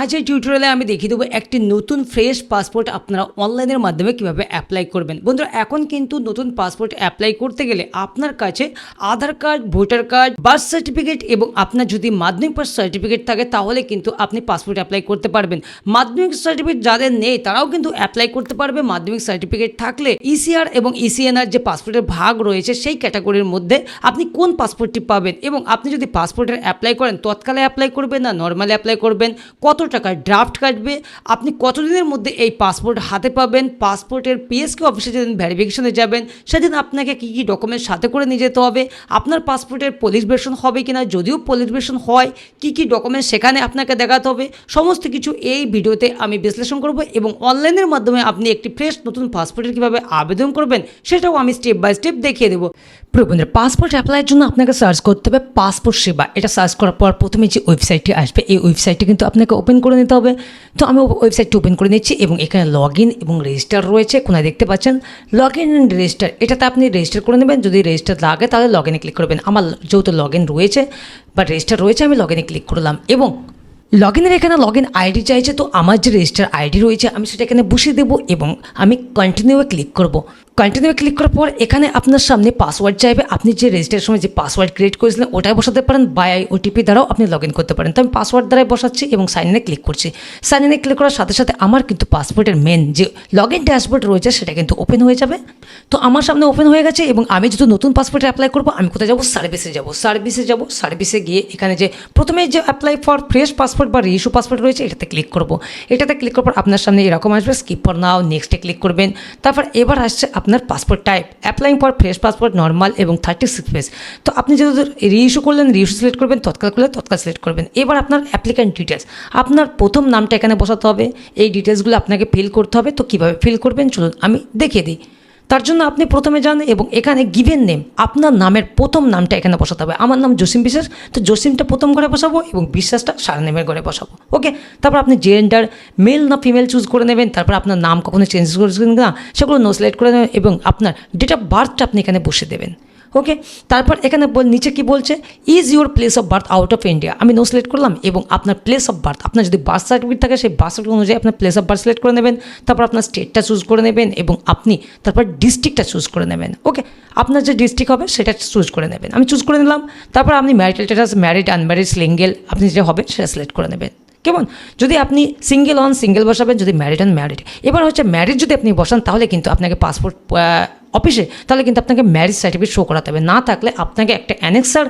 আজ এই টিউটোরিয়ালে আমি দেখিয়ে দেবো একটি নতুন ফ্রেশ পাসপোর্ট আপনারা অনলাইনের মাধ্যমে কিভাবে অ্যাপ্লাই করবেন। বন্ধুরা, এখন কিন্তু নতুন পাসপোর্ট অ্যাপ্লাই করতে গেলে আপনার কাছে Aadhaar card, voter card, birth certificate এবং আপনার যদি মাধ্যমিক পাস সার্টিফিকেট থাকে তাহলে কিন্তু আপনি পাসপোর্ট অ্যাপ্লাই করতে পারবেন। মাধ্যমিক সার্টিফিকেট যাদের নেই তারাও কিন্তু অ্যাপ্লাই করতে পারবে। মাধ্যমিক সার্টিফিকেট থাকলে ইসিআর এবং ইসিএনআর যে পাসপোর্টের ভাগ রয়েছে সেই ক্যাটাগরির মধ্যে আপনি কোন পাসপোর্টটি পাবেন এবং আপনি যদি পাসপোর্টের অ্যাপ্লাই করেন তৎকালে অ্যাপ্লাই করবেন না নর্মালি অ্যাপ্লাই করবেন, কত টাকা ড্রাফট কাটবে, আপনি কতদিনের মধ্যে এই পাসপোর্ট হাতে পাবেন, পাসপোর্টের পিএসকে অফিসে যেদিন ভেরিফিকেশনে যাবেন সেদিন আপনাকে কী কী ডকুমেন্ট সাথে করে নিয়ে যেতে হবে, আপনার পাসপোর্টের পুলিশ ভার্সন হবে কিনা, যদিও পুলিশ ভার্সন হয় কী কী ডকুমেন্ট সেখানে আপনাকে দেখাতে হবে, সমস্ত কিছু এই ভিডিওতে আমি বিশ্লেষণ করব এবং অনলাইনের মাধ্যমে আপনি একটি ফ্রেশ নতুন পাসপোর্টের কীভাবে আবেদন করবেন সেটাও আমি স্টেপ বাই স্টেপ দেখিয়ে দেবো। বন্ধুরা, পাসপোর্ট অ্যাপ্লাইয়ের জন্য আপনাকে সার্চ করতে হবে পাসপোর্ট সেবা। এটা সার্চ করার পর প্রথমে যে ওয়েবসাইটটি আসবে এই ওয়েবসাইটটি কিন্তু আপনাকে ওপেন করে নিতে হবে। তো আমি ওয়েবসাইটটি ওপেন করে নিচ্ছি এবং এখানে লগ ইন এবং রেজিস্টার রয়েছে, কোনায় দেখতে পাচ্ছেন লগ ইন অ্যান্ড রেজিস্টার। এটাতে আপনি রেজিস্টার করে নেবেন, যদি রেজিস্টার লাগে তাহলে লগ ইনে ক্লিক করবেন। আমার যেহেতু লগ ইন রয়েছে বা রেজিস্টার রয়েছে আমি লগ ইনে ক্লিক করলাম এবং লগ ইনের এখানে লগ ইন আইডি চাইছে, তো আমার যে রেজিস্টার আইডি রয়েছে আমি সেটা এখানে বসিয়ে দেবো এবং আমি কন্টিনিউয়ে ক্লিক করব। কন্টিনিউ ক্লিক করার পর এখানে আপনার সামনে পাসওয়ার্ড চাইবে। আপনি যে রেজিস্টারের সময় যে পাসওয়ার্ড ক্রিয়েট করেছিলেন ওটাই বসাতে পারেন বা ওটিপি দ্বারাও আপনি লগ ইন করতে পারেন। তো আমি পাসওয়ার্ড দ্বারাই বসাচ্ছি এবং সাইন ইনে ক্লিক করছি। সাইন ইনে ক্লিক করার সাথে সাথে আমার কিন্তু পাসপোর্টের মেন যে লগ ইন ড্যাশবোর্ড রয়েছে সেটা কিন্তু ওপেন হয়ে যাবে। তো আমার সামনে ওপেন হয়ে গেছে এবং আমি যেহেতু নতুন পাসপোর্টে অ্যাপ্লাই করবো আমি কোথায় যাবো, সার্ভিসে গিয়ে এখানে যে প্রথমে যে অ্যাপ্লাই ফর ফ্রেশ পাসপোর্ট বা রিইস্যু পাসপোর্ট রয়েছে এটাতে ক্লিক করবো। এটাতে ক্লিক করার পর আপনার সামনে এরকম আসবে, স্কিপ ফর নাও, নেক্সটে ক্লিক করবেন। তারপর এবার আসছে আপনার passport type, applying for fresh passport, normal এবং 36 পেজ। তো আপনি যেহেতু রিইস্যু করলেন রিইস্যু সিলেক্ট করবেন, তৎকাল করলে তৎকাল সিলেক্ট করবেন। এবার আপনার অ্যাপ্লিক্যান্ট ডিটেলস, আপনার প্রথম নামটা এখানে বসাতে হবে। এই ডিটেলসগুলো আপনাকে ফিল করতে হবে। তো কীভাবে ফিল করবেন চলুন আমি দেখিয়ে দিই। তার জন্য আপনি প্রথমে যান এবং এখানে গিভেন নেম, আপনার নামের প্রথম নামটা এখানে বসাতে হবে। আমার নাম জসিম বিশ্বাস, তো জসিমটা প্রথম ঘরে বসাবো এবং বিশ্বাসটা সারনেমের ঘরে বসাবো। ওকে, তারপর আপনি জেন্ডার মেল না ফিমেল চুজ করে নেবেন। তারপর আপনার নাম কখনো চেঞ্জ করেছেন না সেগুলো নো সিলেক্ট করে নেবেন এবং আপনার ডেট অফ বার্থটা আপনি এখানে বসে দেবেন। ওকে, তারপর এখানে নিচে কি বলছে, is your place of birth out of India, আমি নো সিলেক্ট করলাম এবং আপনার প্লেস অফ বার্থ, আপনার যদি বার্থ সার্টিফিকেট থাকে সেই বার্থ সার্টিফিকেট অনুযায়ী আপনার প্লেস অফ বার্থ সিলেক্ট করে নেবেন। তারপর আপনার স্টেটটা চুজ করে নেবেন এবং আপনি তারপর ডিস্ট্রিক্টটা চুজ করে নেবেন। ওকে, আপনার যে ডিস্ট্রিক্ট হবে সেটা চুজ করে নেবেন। আমি চুজ করে নিলাম। তারপর আপনি marital status, married, unmarried, single, আপনি যেটা হবে সেটা সিলেক্ট করে নেবেন। কেমন, যদি আপনি সিঙ্গেল হন সিঙ্গেল বসাবেন, যদি ম্যারিড হন ম্যারিড। এবার হচ্ছে ম্যারিড যদি আপনি বসান তাহলে কিন্তু আপনাকে পাসপোর্ট অফিসে তাহলে কিন্তু আপনাকে ম্যারেজ সার্টিফিকেট শো করাতে হবে। না থাকলে আপনাকে একটা অ্যানেক্সার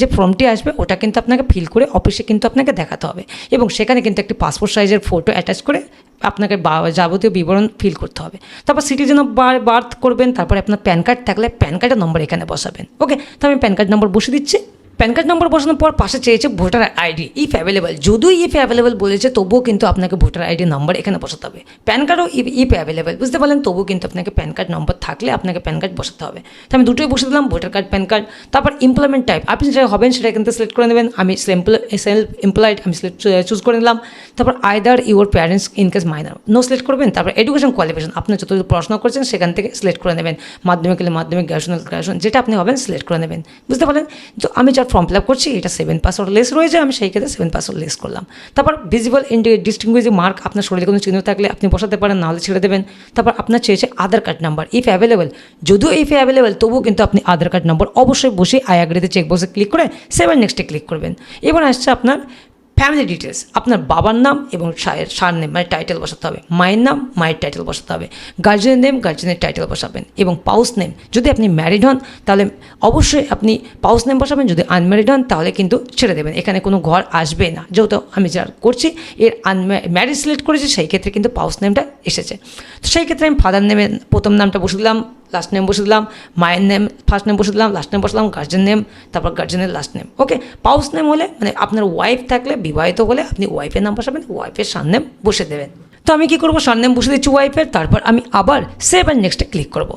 যে ফর্মটি আসবে ওটা কিন্তু আপনাকে ফিল করে অফিসে কিন্তু আপনাকে দেখাতে হবে এবং সেখানে কিন্তু একটি পাসপোর্ট সাইজের ফটো অ্যাটাচ করে আপনাকে যাবতীয় বিবরণ ফিল করতে হবে। তারপর সিটিজেন অফ বার্থ করবেন। তারপরে আপনার প্যান কার্ড থাকলে প্যান কার্ডের নম্বর এখানে বসাবেন। ওকে, তো আমি প্যান কার্ড নম্বর বসে দিচ্ছি। প্যান কার্ড নম্বর বসানোর পর পাশে চেয়েছে ভোটার আইডি ইফ অ্যাভেলেবল, যদিও ইফ অ্যাভেলেবল বলেছে তবুও কিন্তু আপনাকে ভোটার আইডি নাম্বার এখানে বসাতে হবে। প্যান কার্ডও ইফ অ্যাভেলেবল, বুঝতে পারলেন, তবুও কিন্তু আপনাকে প্যান কার্ড নম্বর থাকলে আপনাকে প্যান কার্ড বসাতে হবে। তো আমি দুটোই বসে দিলাম, ভোটার কার্ড, প্যান কার্ড। তারপর এমপ্লয়মেন্ট টাইপ, আপনি যেটা হবেন সেটা এখান থেকে সিলেক্ট করে নেবেন। আমি সেলফ এমপ্লয়েড আমি চুজ করে নিলাম। তারপর either your parents in case minor, no select করবেন। তারপর এডুকেশন কোয়ালিফিকেশন, আপনি যত পড়াশোনা করছেন সেখান থেকে সিলেক্ট করে নেবেন। মাধ্যমিক হলে মাধ্যমিক, গ্র্যাজুয়েশন যেটা আপনি হবেন সিলেক্ট করে নেবেন, বুঝতে পারলেন। তো আমি যার ফর্ম ফিল আপ করছি এটা 7% লেস রয়েছে, আমি সেই ক্ষেত্রে 7% লেস করলাম। তারপর ভিজিবল ডিস্টিংগুইশিং মার্ক, আপনার শরীরে কোনো চিহ্ন থাকলে আপনি বসাতে পারেন, নাহলে ছেড়ে দেবেন। তারপর আপনার চেয়েছে আধার কার্ড নাম্বার ইফ অ্যাভেলেবল, যদিও ইফ অ্যাভেলেবল তবুও কিন্তু আপনি আধার কার্ড নম্বর অবশ্যই বসে আই অ্যাগ্রিতে চেকবক্সে ক্লিক করে 7 নেক্সটে ক্লিক করবেন। এবার আসছে আপনার ফ্যামিলি ডিটেলস, আপনার বাবার নাম এবং সার নেম মানে টাইটেল বসাতে হবে, মায়ের নাম মায়ের টাইটেল বসাতে হবে, গার্জেনের নেম গার্জেনের টাইটেল বসাবেন এবং পাউস নেম, যদি আপনি ম্যারিড হন তাহলে অবশ্যই আপনি পাউস নেম বসাবেন, যদি আনম্যারিড হন তাহলে কিন্তু ছেড়ে দেবেন, এখানে কোনো ঘর আসবে না। যেহেতু আমি যা করছি এর ম্যারিড সিলেক্ট করেছি সেই ক্ষেত্রে কিন্তু পাউস নেমটা এসেছে। তো সেই ক্ষেত্রে আমি ফাদার নেমের প্রথম নামটা বসে দিলাম, লাস্ট নেম বসে দিলাম, মায়ের নেম ফার্স্ট নেম বসে দিলাম, লাস্ট নেম বসলাম, গার্জেন নেম, তারপর গার্জেনের লাস্ট নেম। ওকে, পাউস নেম হলে মানে আপনার ওয়াইফ থাকলে বিবাহিত হলে আপনি ওয়াইফের নাম বসাবেন, ওয়াইফের সারনেম বসে দেবেন। তো আমি কী করবো, সারনেম বসে দিচ্ছি ওয়াইফের। তারপর আমি আবার সেভ অ্যান্ড নেক্সটে ক্লিক করবো।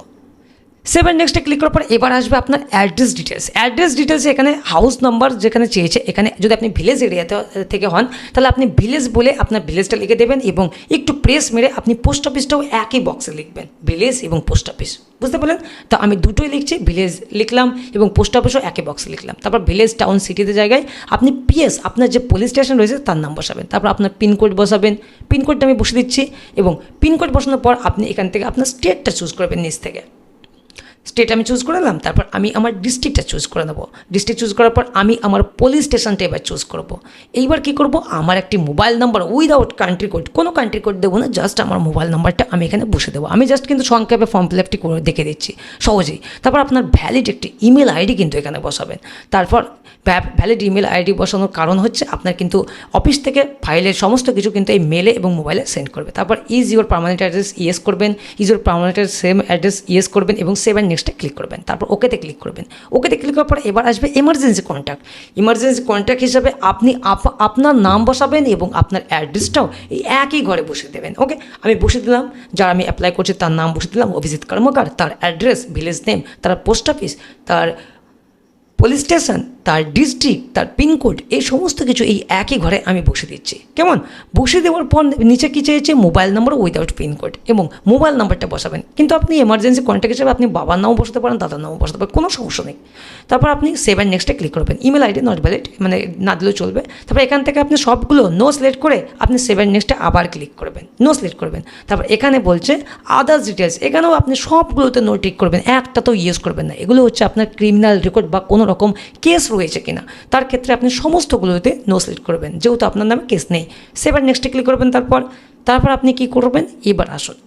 সেভেন নেক্সটে ক্লিক করার পর এবার আসবে আপনার অ্যাড্রেস ডিটেলস এখানে হাউস নাম্বার যেখানে চেয়েছে, এখানে যদি আপনি ভিলেজ এরিয়াতে থেকে হন তাহলে আপনি ভিলেজ বলে আপনার ভিলেজটা লিখে দেবেন এবং একটু প্রেস মেরে আপনি পোস্ট অফিসটাও একই বক্সে লিখবেন, ভিলেজ এবং পোস্ট অফিস, বুঝতে পারলেন? তো আমি দুটোই লিখছি, ভিলেজ লিখলাম এবং পোস্ট অফিসও একই বক্সে লিখলাম। তারপর ভিলেজ, টাউন, সিটিতে জায়গায় আপনি পিএস আপনার যে পুলিশ স্টেশন রয়েছে তার নাম বসাবেন, তারপর আপনার পিনকোড বসাবেন, পিনকোডটা আমি বসে দিচ্ছি এবং পিনকোড বসানোর পর আপনি এখান থেকে আপনার স্টেটটা চুজ করবেন, নিচ থেকে স্টেট আমি চুজ করে নিলাম। তারপর আমি আমার ডিস্ট্রিক্টটা চুজ করে নেবো, ডিস্ট্রিক্ট চুজ করার পর আমি আমার পুলিশ স্টেশনটা এবার চুজ করব। এইবার কী করব, আমার একটি mobile number without country code, কোনো কান্ট্রি কোড দেবো না, জাস্ট আমার মোবাইল নাম্বারটা আমি এখানে বসে দেবো। আমি জাস্ট কিন্তু সংক্ষেপে ফর্ম ফিল আপটি করে দেখে দিচ্ছি সহজেই। তারপর আপনার ভ্যালিড একটি ইমেল আইডি কিন্তু এখানে বসাবেন। তারপর ভ্যালিড ইমেল আইডি বসানোর কারণ হচ্ছে আপনার কিন্তু অফিস থেকে ফাইলের সমস্ত কিছু কিন্তু এই মেলে এবং মোবাইলে সেন্ড করবে। তারপর is your permanent address yes করবেন, is your permanent same address yes করবেন এবং সেভ অ্যান্ড নেক্সটে ক্লিক করবেন। তারপর ওকেতে ক্লিক করবেন। ওকেতে ক্লিক করার পর এবার আসবে এমার্জেন্সি কন্ট্যাক্ট হিসাবে আপনি আপনার নাম বসাবেন এবং আপনার অ্যাড্রেসটাও এই একই ঘরে বসে দেবেন। ওকে, আমি বসে দিলাম, যারা আমি অ্যাপ্লাই করছি তার নাম বসে দিলাম, অভিজিৎ কর্মকার, তার অ্যাড্রেস, ভিলেজ নেম, তার পোস্ট অফিস, তার পুলিশ স্টেশন, তার ডিস্ট্রিক্ট, তার পিনকোড, এই সমস্ত কিছু এই একই ঘরে আমি বসে দিচ্ছি। কেমন? বসে দেওয়ার পর নিচে কী চেয়েছে, মোবাইল নাম্বার উইদাউট পিনকোড এবং মোবাইল নাম্বারটা বসাবেন। কিন্তু আপনি এমার্জেন্সি কন্ট্যাক্ট হিসেবে আপনি বাবার নামও বসাতে পারেন, দাদার নামও বসাতে পারেন, কোনো সমস্যা নেই। তারপর আপনি সেভ অ্যান্ড নেক্সটে ক্লিক করবেন। ইমেল আইডি নট ভ্যালিড, মানে না দিলেও চলবে। তারপর এখান থেকে আপনি সবগুলো নো সিলেক্ট করে আপনি সেভ অ্যান্ড নেক্সটে আবার ক্লিক করবেন, নো সিলেক্ট করবেন। তারপর এখানে বলছে আদার্স ডিটেলস, এখানেও আপনি সবগুলোতে নো টিক করবেন, একটা তো ইউজ করবেন না। এগুলো হচ্ছে আপনার ক্রিমিনাল রেকর্ড বা কোনো রকম কেস রয়েছে কিনা, তার ক্ষেত্রে আপনি সমস্তগুলোতে নো সিলেক্ট করবেন, যেহেতু আপনার নামে কেস নেই। সেভ অ্যান্ড নেক্সটে ক্লিক করবেন। তারপর আপনি কি করবেন, এবার আসুন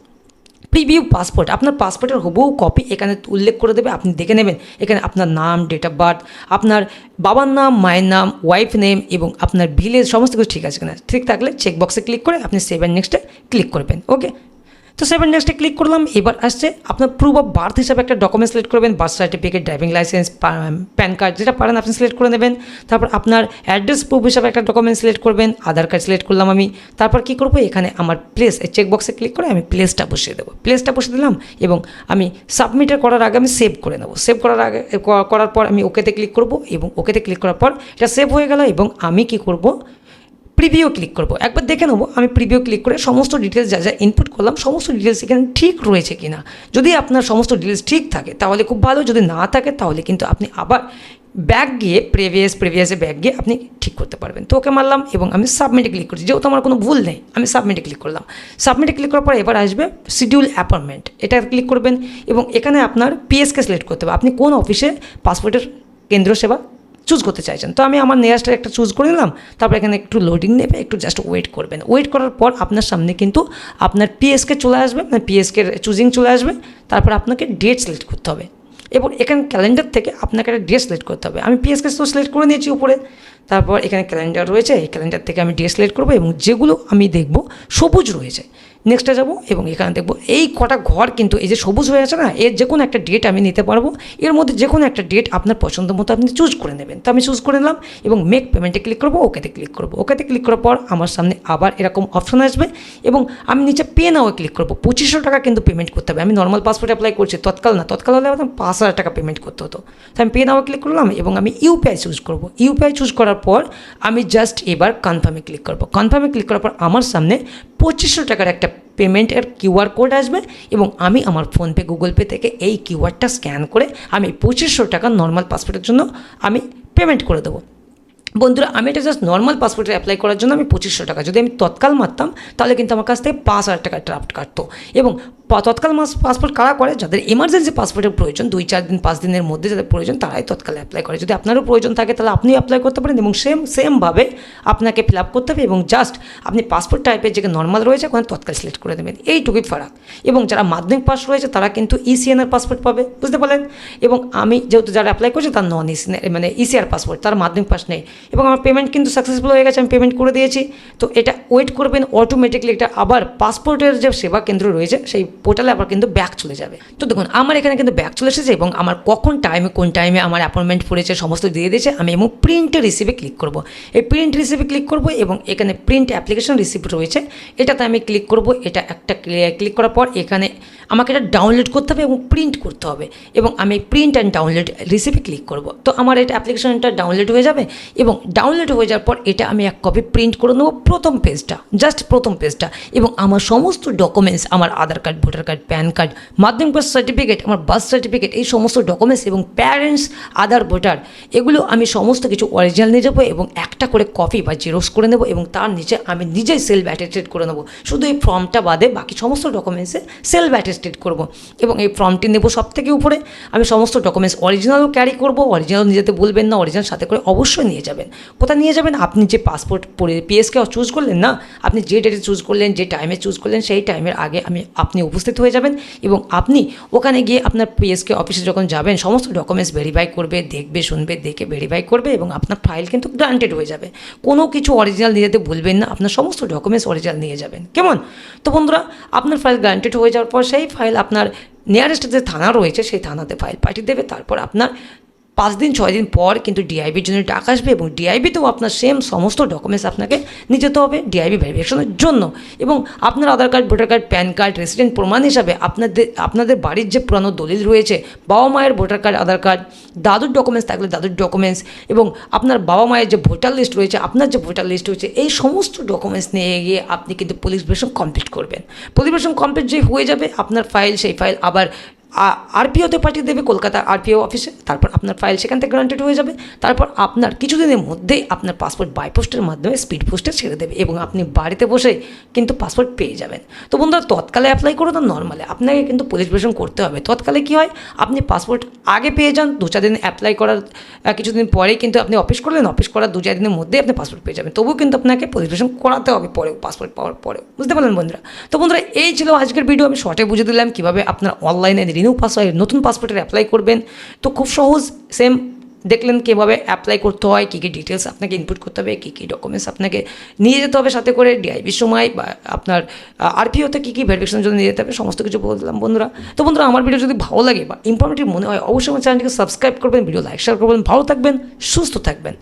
প্রিভিউ পাসপোর্ট, আপনার পাসপোর্টের হুবহু কপি এখানে উল্লেখ করে দেবে, আপনি দেখে নেবেন। এখানে আপনার নাম, ডেট অফ বার্থ, আপনার বাবার নাম, মায়ের নাম, ওয়াইফ নেম এবং আপনার ভিলেজ সমস্ত কিছু ঠিক আছে কিনা, ঠিক থাকলে চেকবক্সে ক্লিক করে আপনি সেভ অ্যান্ড নেক্সটে ক্লিক করবেন। ওকে, তো সেভ অ্যান্ড নেক্সটে ক্লিক করলাম। এবার আসছে আপনার প্রুফ অফ বার্থ হিসাবে একটা ডকুমেন্ট সিলেক্ট করবেন, birth certificate, driving licence, pan card, যেটা পারেন আপনি সিলেক্ট করে নেবেন। তারপর আপনার অ্যাড্রেস প্রুফ হিসাবে একটা ডকুমেন্ট সিলেক্ট করবেন, আধার কার্ড সিলেক্ট করলাম আমি। তারপর কী করবো, এখানে আমার প্লেস, এই চেকবক্সে ক্লিক করে আমি প্লেসটা বসিয়ে দেবো, প্লেসটা বসিয়ে দিলাম এবং আমি সাবমিটের করার আগে আমি সেভ করে নেবো। সেভ করার পর আমি ওকেতে ক্লিক করব এবং ওকেতে ক্লিক করার পর এটা সেভ হয়ে গেল এবং আমি কি করব, প্রিভিউ ক্লিক করব। একবার দেখে নেবো আমি প্রিভিউ ক্লিক করে সমস্ত ডিটেলস যা যা ইনপুট করলাম সমস্ত ডিটেলস এখানে ঠিক রয়েছে কিনা। যদি আপনার সমস্ত ডিটেলস ঠিক থাকে তাহলে খুব ভালো, যদি না থাকে তাহলে কিন্তু আপনি আবার ব্যাক গিয়ে প্রিভিয়াসে ব্যাক গিয়ে আপনি ঠিক করতে পারবেন। তো ওকে মারলাম এবং আমি সাবমিটে ক্লিক করছি, যেহেতু আমার কোনো ভুল নেই আমি সাবমিটে ক্লিক করলাম। সাবমিটে ক্লিক করার পর এবার আসবে শিডিউল অ্যাপয়েন্টমেন্ট, এটা ক্লিক করবেন এবং এখানে আপনার পিএসকে সিলেক্ট করতে হবে, আপনি কোন অফিসে পাসপোর্টের কেন্দ্র সেবা চুজ করতে চাইছেন। তো আমি আমার নিয়ারেস্টের একটা চুজ করে নিলাম। তারপর এখানে একটু লোডিং নেবে, একটু জাস্ট ওয়েট করবেন। ওয়েট করার পর আপনার সামনে কিন্তু আপনার পিএসকে চলে আসবে, মানে পিএসকে চুজিং চলে আসবে। তারপর আপনাকে ডেট সিলেক্ট করতে হবে এবং এখানে ক্যালেন্ডার থেকে আপনাকে একটা ডেট সিলেক্ট করতে হবে। আমি পিএসকে তো সিলেক্ট করে নিয়েছি উপরে। তারপর এখানে ক্যালেন্ডার রয়েছে, এই ক্যালেন্ডার থেকে আমি ডেট সিলেক্ট করবো এবং যেগুলো আমি দেখব সবুজ রয়েছে নেক্সটে যাব এবং এখানে দেখব এই কটা ঘর কিন্তু এই যে সবুজ হয়ে আছে না, এর যে কোনো একটা ডেট আমি নিতে পারবো। এর মধ্যে যে কোনো একটা ডেট আপনার পছন্দ মতো আপনি চুজ করে নেবেন। তো আমি চুজ করে নিলাম এবং মেক পেমেন্টে ক্লিক করবো, ওকেতে ক্লিক করবো। ওকেতে ক্লিক করার পর আমার সামনে আবার এরকম অপশন আসবে এবং আমি নিচে পে নাও ক্লিক করবো। 2500 টাকা কিন্তু পেমেন্ট করতে হবে। আমি নর্মাল পাসপোর্ট অ্যাপ্লাই করছি, তৎকাল না, তৎকাল হলে আমার 5000 টাকা পেমেন্ট করতে হতো। তো আমি পে নাও ক্লিক করলাম এবং আমি ইউপিআই চুজ করবো। ইউপিআই চুজ করার পর আমি জাস্ট এবার কনফার্মে ক্লিক করবো। কনফার্মে ক্লিক করার পর আমার সামনে 2500 টাকার একটা পেমেন্টের কিউআর কোড আসবে এবং আমি আমার ফোনপে, গুগল পে থেকে এই কিউআরটা স্ক্যান করে আমি 2500 টাকা নর্মাল পাসপোর্টের জন্য আমি পেমেন্ট করে দেবো। বন্ধুরা, আমি এটা জাস্ট নর্মাল পাসপোর্টে অ্যাপ্লাই করার জন্য আমি 2500 টাকা, যদি আমি তৎকাল মারতাম তাহলে কিন্তু আমার কাছ থেকে 5000 টাকা ড্রাফট কাটতো। এবং তৎকাল পাসপোর্ট কারা করে, যাদের এমার্জেন্সি পাসপোর্টের প্রয়োজন, 2-4 দিন 5 দিনের মধ্যে যাদের প্রয়োজন তারাই তৎকাল অ্যাপ্লাই করে। যদি আপনারও প্রয়োজন থাকে তাহলে আপনি অ্যাপ্লাই করতে পারেন এবং সেমভাবে আপনাকে ফিল আপ করতে হবে এবং জাস্ট আপনি পাসপোর্ট টাইপের যে নর্মাল রয়েছে ওখানে তৎকাল সিলেক্ট করে দেবেন, এইটুকুই ফারাক। এবং যারা মাধ্যমিক পাস রয়েছে তারা কিন্তু ইসিএনআর পাসপোর্ট পাবে, বুঝতে পারলেন। এবং আমি যেহেতু যারা অ্যাপ্লাই করছে তার নন ইসিএনআর মানে ইসিআর পাসপোর্ট, তার মাধ্যমিক পাস নেই এবং আমার পেমেন্ট কিন্তু সাকসেসফুল হয়ে গেছে, আমি পেমেন্ট করে দিয়েছি। তো এটা ওয়েট করবেন, অটোমেটিকলি এটা আবার পাসপোর্টের যে সেবা কেন্দ্র রয়েছে সেই পোর্টালে আবার কিন্তু ব্যাক চলে যাবে। তো দেখুন আমার এখানে কিন্তু ব্যাক চলে এসেছে এবং আমার কোন টাইমে আমার অ্যাপয়েন্টমেন্ট পড়েছে সমস্ত দিয়ে দিয়েছে। আমি এবং প্রিন্ট রিসিভে ক্লিক করব। এই প্রিন্ট রিসিভে ক্লিক করব এবং এখানে প্রিন্ট অ্যাপ্লিকেশন রিসিপ্ট রয়েছে, এটাতে আমি ক্লিক করব। এটা একটা ক্লিক করার পর এখানে আমাকে এটা ডাউনলোড করতে হবে এবং প্রিন্ট করতে হবে এবং আমি প্রিন্ট অ্যান্ড ডাউনলোড রিসিপে ক্লিক করব। তো আমার এটা অ্যাপ্লিকেশনটা ডাউনলোড হয়ে যাবে এবং ডাউনলোড হয়ে যাওয়ার পর এটা আমি এক কপি প্রিন্ট করে নেবো, প্রথম পেজটা, জাস্ট প্রথম পেজটা, এবং আমার সমস্ত ডকুমেন্টস, আমার Aadhaar card, voter card, pan card, মাধ্যমিক পাস সার্টিফিকেট, আমার বার্থ সার্টিফিকেট, এই সমস্ত ডকুমেন্টস এবং প্যারেন্টস আধার ভোটার, এগুলো আমি সমস্ত কিছু অরিজিনাল নিয়ে যাবো এবং একটা করে কপি বা জেরক্স করে নেবো এবং তার নিচে আমি নিজেই সেলফ অ্যাটেস্টেড করে নেবো। শুধু এই ফর্মটা বাদে বাকি সমস্ত ডকুমেন্টসে সেলফ অ্যাটেস্টেড করব এবং এই ফর্মটি নেব সব থেকে উপরে। আমি সমস্ত ডকুমেন্টস অরিজিনালও ক্যারি করব, অরিজিনাল নিয়ে যেতে বলবেন না, অরিজিনাল সাথে করে অবশ্যই নিয়ে যাবেন। কোথায় নিয়ে যাবেন? আপনি যে পাসপোর্ট পিএসকে চুজ করলেন না, আপনি যে ডেটে চুজ করলেন, যে টাইমে চুজ করলেন, সেই টাইমের আগে আপনি উপস্থিত হয়ে যাবেন এবং আপনি ওখানে গিয়ে আপনার পিএসকে অফিসে যখন যাবেন সমস্ত ডকুমেন্টস ভেরিফাই করবে, দেখবে, শুনবে, দেখে ভেরিফাই করবে এবং আপনার ফাইল কিন্তু গ্রান্টেড হয়ে যাবে। কোনো কিছু অরিজিনাল নিয়ে যেতে ভুলবেন না, আপনার সমস্ত ডকুমেন্টস অরিজিনাল নিয়ে যাবেন, কেমন? তো বন্ধুরা, আপনার ফাইল গ্রান্টেড হয়ে যাওয়ার পর সেই ফাইল আপনার নিয়ারেস্ট যে থানা রয়েছে সেই থানাতে ফাইল পাঠিয়ে দেবে। তারপর আপনার 5 দিন 6 দিন পর কিন্তু ডিআইবির জন্য ডাক আসবে এবং ডিআইবিতেও আপনার সেম সমস্ত ডকুমেন্টস আপনাকে নিয়ে যেতে হবে ডিআইবি ভেরিফিকেশনের জন্য। এবং আপনার Aadhaar card, voter card, pan card, resident প্রমাণ হিসাবে আপনাদের বাড়ির যে পুরানো দলিল রয়েছে, বাবা মায়ের ভোটার কার্ড, আধার কার্ড, দাদুর ডকুমেন্টস থাকলে দাদুর ডকুমেন্টস এবং আপনার বাবা মায়ের যে ভোটার লিস্ট রয়েছে, আপনার যে ভোটার লিস্ট রয়েছে, এই সমস্ত ডকুমেন্টস নিয়ে গিয়ে আপনি কিন্তু পুলিশ ভেরিফিকেশন কমপ্লিট করবেন। পুলিশ ভেরিফিকেশন কমপ্লিট যে হয়ে যাবে, আপনার ফাইল, সেই ফাইল আবার আরপিওতে পাঠিয়ে দেবে, কলকাতা আরপিও অফিসে। তারপর আপনার ফাইল সেখান থেকে গ্রান্টেড হয়ে যাবে। তারপর আপনার কিছুদিনের মধ্যেই আপনার পাসপোর্ট বাই পোস্টের মাধ্যমে স্পিড পোস্টে ছেড়ে দেবে এবং আপনি বাড়িতে বসে কিন্তু পাসপোর্ট পেয়ে যাবেন। তো বন্ধুরা, তৎকালে অ্যাপ্লাই করো না নর্মালে, আপনাকে কিন্তু পুলিশ ভেরিফিকেশন করতে হবে। তৎকালে কী হয়, আপনি পাসপোর্ট আগে পেয়ে যান, 2-4 দিন অ্যাপ্লাই করার কিছুদিন পরেই কিন্তু আপনি অফিস করলেন, অফিস করার 2-4 দিনের মধ্যেই আপনি পাসপোর্ট পেয়ে যাবেন। তবুও কিন্তু আপনাকে পুলিশ ভেরিফিকেশন করাতে হবে পরেও, পাসপোর্ট পাওয়ার পরেও। বুঝতে পারলেন বন্ধুরা? তো বন্ধুরা, এই ছিল আজকের ভিডিও। আমি শর্টে বুঝে দিলাম কীভাবে আপনার অনলাইনে রিনিউ পাসওয়ার্ড নতুন পাসপোর্টের অ্যাপ্লাই করবেন। তো খুব সহজ, সেম দেখলেন কীভাবে অ্যাপ্লাই করতে হয়, কী কী ডিটেলস আপনাকে ইনপুট করতে হবে, কী কী ডকুমেন্টস আপনাকে নিয়ে যেতে হবে সাথে করে ডিআইবির সময়, বা আপনার আরপিওতে কী কী ভেরিফিকেশনের জন্য নিয়ে যেতে হবে, সমস্ত কিছু বললাম বন্ধুরা। তো বন্ধুরা, আমার ভিডিও যদি ভালো লাগে বা ইনফরমেটিভ মনে হয় অবশ্যই আমার চ্যানেলটিকে সাবস্ক্রাইব করবেন, ভিডিও লাইক শেয়ার করবেন। ভালো থাকবেন, সুস্থ থাকবেন।